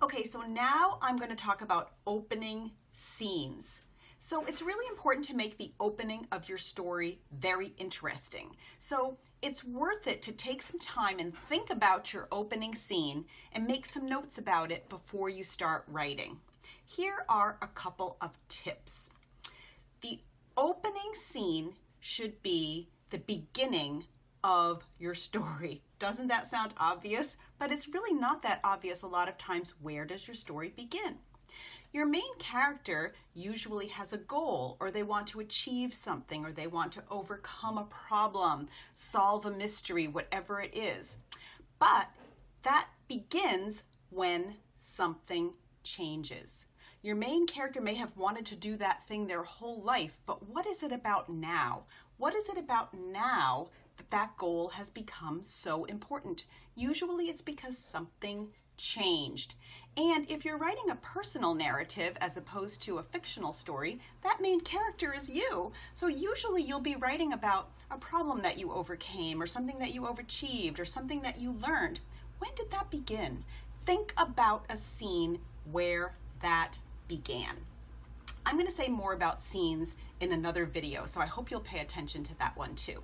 Okay, so now I'm going to talk about opening scenes. So it's really important to make the opening of your story very interesting. So it's worth it to take some time and think about your opening scene and make some notes about it before you start writing. Here are a couple of tips. The opening scene should be the beginning of your story. Doesn't that sound obvious? But it's really not that obvious a lot of times. Where does your story begin? Your main character usually has a goal, or they want to achieve something, or they want to overcome a problem, solve a mystery, whatever it is. But that begins when something changes. Your main character may have wanted to do that thing their whole life, but what is it about now? What is it about now that that goal has become so important? Usually it's because something changed. And if you're writing a personal narrative as opposed to a fictional story, that main character is you. So usually you'll be writing about a problem that you overcame, or something that you overachieved, or something that you learned. When did that begin? Think about a scene where that began. I'm going to say more about scenes in another video, so I hope you'll pay attention to that one too.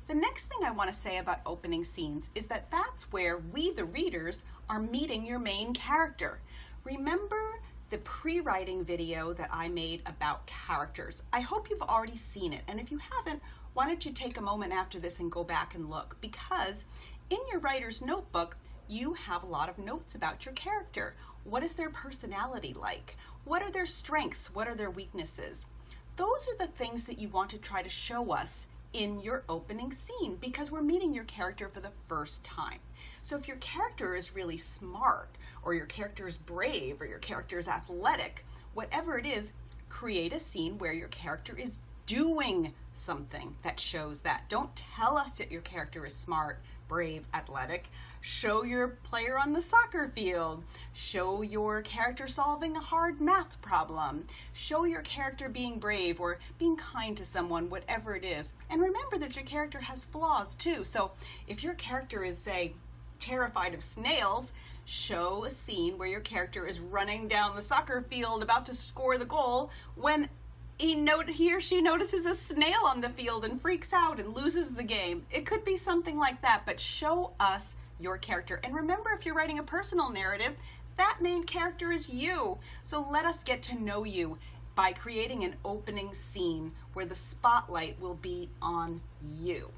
The next thing I want to say about opening scenes is that that's where we, the readers, are meeting your main character. Remember the pre-writing video that I made about characters? I hope you've already seen it, and if you haven't, why don't you take a moment after this and go back and look, because in your writer's notebook, you have a lot of notes about your character. What is their personality like? What are their strengths? What are their weaknesses? Those are the things that you want to try to show us in your opening scene, because we're meeting your character for the first time. So if your character is really smart, or your character is brave, or your character is athletic, whatever it is, create a scene where your character is doing something that shows that. Don't tell us that your character is smart, brave, athletic. Show your player on the soccer field. Show your character solving a hard math problem. Show your character being brave or being kind to someone, whatever it is. And remember that your character has flaws too. So if your character is, say, terrified of snails, show a scene where your character is running down the soccer field about to score the goal when he or she notices a snail on the field and freaks out and loses the game. It could be something like that, but show us your character. And remember, if you're writing a personal narrative, that main character is you. So let us get to know you by creating an opening scene where the spotlight will be on you.